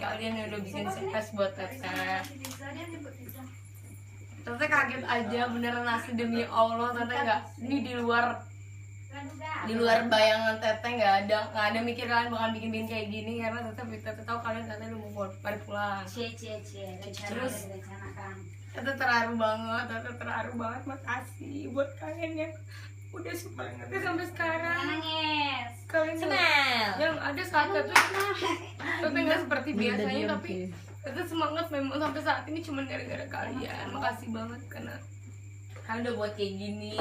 kalian yang udah bikin surprise buat Teteh. Teteh kaget aja beneran asli demi Allah. Teteh nggak, ini di luar bayangan Teteh, nggak ada mikir kalian bakal bikin kayak gini, karena Teteh tahu kalian udah mau pada pulang. Terus Teteh terharu banget. Makasih buat kalian yang udah support Teteh sampai sekarang. Kalian yang ada saat Teteh nggak seperti biasanya, tapi Teteh semangat memang sampai saat ini cuma gara-gara kalian. Makasih banget karena kalian udah buat kayak gini.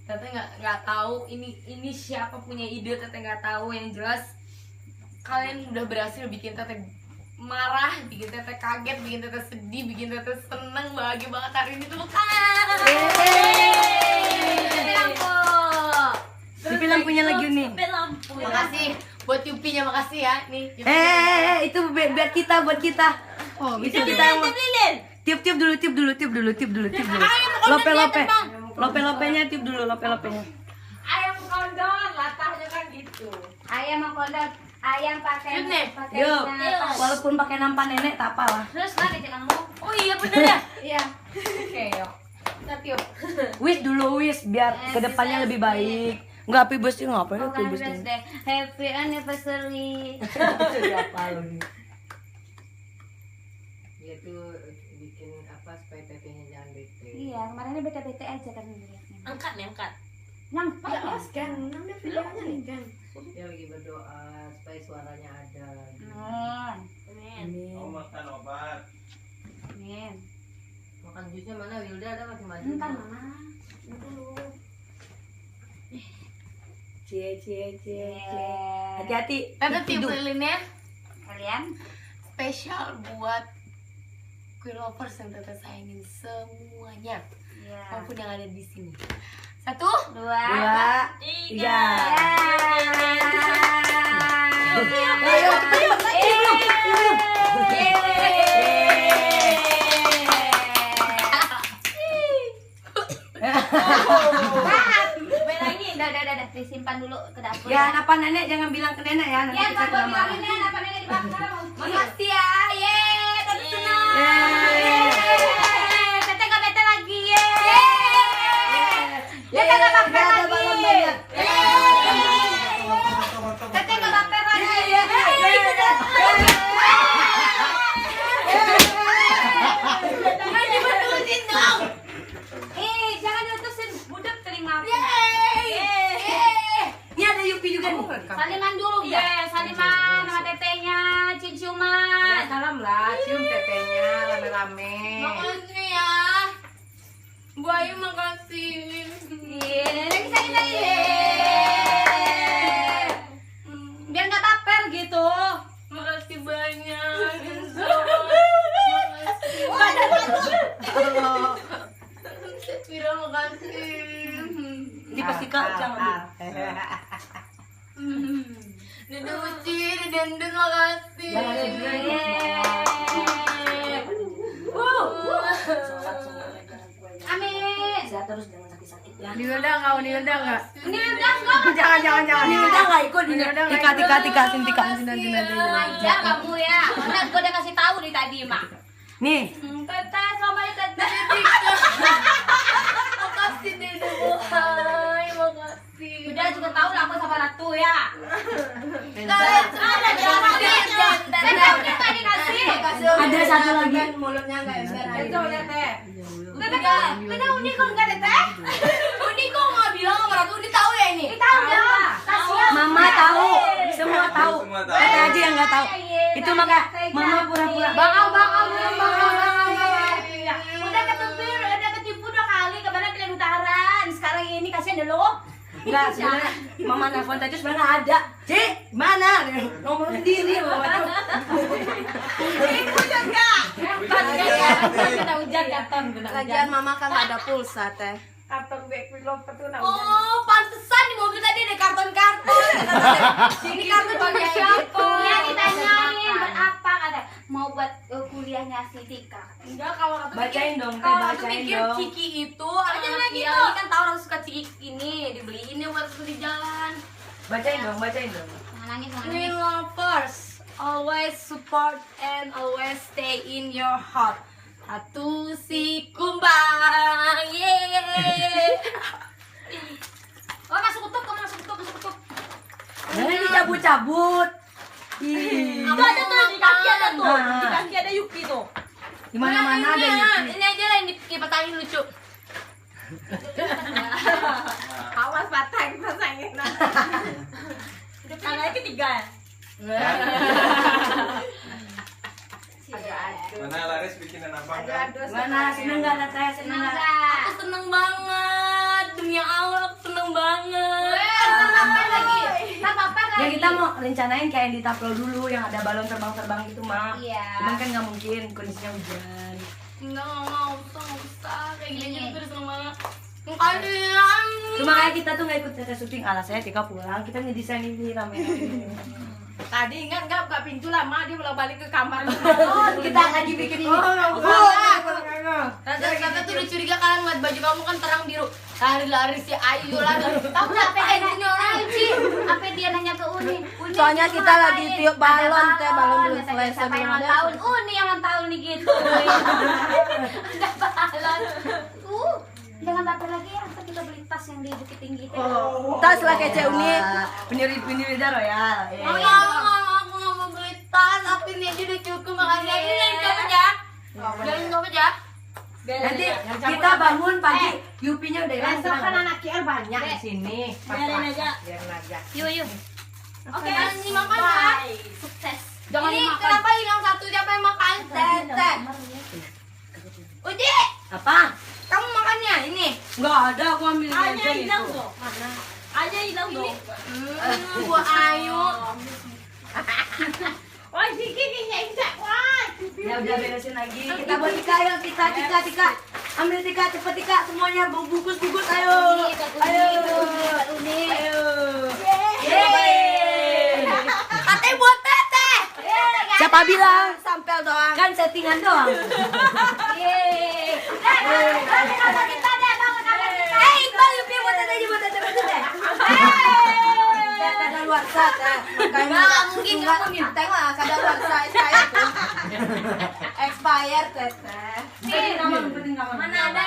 Teteh nggak tahu ini siapa punya ide, Teteh nggak tahu. Yang jelas kalian udah berhasil bikin Teteh marah, bikin Teteh kaget, bikin Teteh sedih, bikin Teteh seneng, bahagia banget hari ini tuh. Yupi lampunya lagi nih. Makasih buat Yupinya, makasih ya nih. Itu buat kita. Oh, bisa kita yang tiup dulu. Lope-lopenya tiup dulu, lope-lopenya. Ayam kondor, latahnya kan gitu. Ayam pakai Yuk, walaupun pakai nampan nenek tak apalah. terus lah di kamu. Oh iya bener ya. Iya. Oke yuk. Kita tiup. Wish dulu biar kedepannya lebih baik. Enggak happy birthday ngapain happy birthday. Happy anniversary. Siapa lu nih? Dia tuh bikin apa supaya tetehnya jangan bete. Iya, kemarinnya bete-bete aja kan ngeliatnya. Angkat. Nyampe ya. Kan, namanya videonya nih kan. Dia lagi berdoa supaya suaranya ada. Amin. Makan obat. Amin. Makan jusnya mana? Wilda ada masih maju. Entar mama. Dulu. Cie. Hati-hati. Teteh tiup lilinnya Kalian spesial buat Queen Lovers yang Teteh sayangin semuanya. iya. Walaupun yang ada di sini. 1, 2 2, 3. Udah disimpan dulu ke dapur. Ya, apa nenek jangan bilang ke nenek ya, nanti Ya, kita Pak, kena marah. bilangin ya, apa nenek dibakar. makasih ya. Teteh senang. Yeay. Teteh gak bete lagi, ye. Ya, Teteh gak baper ada lagi. balon banyak. Teteh gak baper lagi. Jangan diutusin, budak terima. Ini ada Yupi juga nih. Saliman dulu, ya. Saliman sama tetehnya, cium-ciuman. Salam lah, cium tetehnya rame-rame. Makasih ya. Bu Ayu makasih. Biar nggak baper gitu. Makasih banyak. Vira makasih. Ini pasti kacang. Dede Uci, Dede Dendun makasih. Amin. Sehat terus jangan sakit-sakit ya. Diundang enggak? Ini udah enggak. Jangan. Ini udah enggak ikut ini. Udah nggak Tika, ikut. Sintika. Ajar kamu ya. Udah gue udah kasih tahu nih tadi, Mak. Nih, Teteh, selamat teteh. Makasih Dede Buhay, makasih. Udah juga tahu lah aku sama Ratu ya. Kalian ada jangan Teteh udah tadi kasih. ada satu lagi. mulutnya enggak ember. Itu udah teh. Teteh unik kok enggak teteh? Uni kok nggak bilang sama Ratu? Uni tahu ya ini? Tahu ya. Kasihan. Mama tahu, semua tahu. Semua tahu. Kita aja yang nggak tahu. Itu maka Mama pura-pura. Bangau. Udah ketubir, udah ketipu 2 kali kemana pilihan utaran. Sekarang ini kasihan deh lo. Enggak, sebenarnya Mama nelfon tadi sebenarnya nggak ada. Cik, mana? Ngomong sendiri Mama tuh. Kena hujan datang, Lagian Mama kan nggak ada pulsa teh. Karton Queen Lovers tuh Oh, pantesan di mobil tadi ada karton-karton. Ini karton pakai siapa? Ya ditanyain buat apa kata mau buat kuliahnya si Tika. Enggak, kalau Ratu Bacain pikir- dong, Teh, kalau Ratu bacain pikir dong. Ciki itu Bacain anak lagi Kia dong. ini kan tahu Ratu suka Ciki ini, dibeliin ya buat Ratu di jalan. Bacain dong. Jangan nangis, jangan Queen nangis. Lovers, always support and always stay in your heart. Satu si kumbang, yeay. Oh, masuk kutub, kamu masuk kutub. Jangan dicabut-cabut. Ih. Itu ada tuh, di kaki ada tuh. Nah. Di kaki ada Yuki tuh. Di mana-mana ada Yuki. Ini aja lah yang dipatahin lucu. Awas pasangin. Tangannya ketiga ya? Mana Laris bikinan apa enggak? Mana seneng nggak Teteh? Seneng nggak? Aku seneng banget, demi Allah aku seneng banget. Apa lagi? Apa Ya kita mau rencanain kayak yang di Taplo dulu yang ada balon terbang-terbang gitu mah. Iya. Cuman kan nggak mungkin kondisinya hujan. Enggak mau, usah. Kayak gini juga udah seneng banget. Kalian. Cuma kayak kita tuh nggak ikut Teteh syuting, alasannya Tika pulang, kita ngedesain ini rame-rame. Tadi ingat nggak buka pintu lama dia bolak balik ke kamar. Kita lagi bikin ini. Tante tuh udah curiga kalian ngeliat baju kamu kan terang biru. Lari-lari si Ayu lari. Kamu apa apa dia nanya ke Uni? Soalnya cuma kita lagi ngapain? tiup balon, Ada teh, balon belum Katanya, selesai, siapa belum yang ulang ada. tahun? Uni yang ulang tahun nih gitu. Ada balon. Jangan baper lagi ya, ntar kita beli tas yang di Bukit Tinggi itu. Tas lah kece unik. Peniri royal. Oh ya, aku nggak mau beli tas. Aku ini aja udah cukup. Makasih aja yang coba aja. Jangan coba aja. Nanti kita bangun pagi, Yupinya udah hilang. Besok kan anak KL banyak di sini. Biarin aja. Biarin aja. Yuk. Oke, Ini makan ya. sukses. Jangan ini kenapa hilang satu? Siapa yang makan? Teteh. Uji, Apa? kamu makannya ini. Enggak ada, aku ambil Hanya aja hilang gitu. tuh. Hanya hilang tuh. Buat Ayu. Wah, Siki kayaknya wah. Ya udah beresin lagi. Kita buat Tika, ayo Tika. Ambil Tika, cepet Tika, semuanya bungkus, ayo. Ayo. Ayo. Yeay. Katanya buat Teteh. Siapa bilang? Sampel doang. Kan settingan doang. Yeay. Bangun kita deh, bangun kita. Iqbal, Yupi buat Teteh aja, buat Teteh. Kadang luar Teteh. Nggak mungkin, nggak mungkin. Tengok, kadang luar expired tuh. Expired Teteh. Nih, Penting kamu. mana ada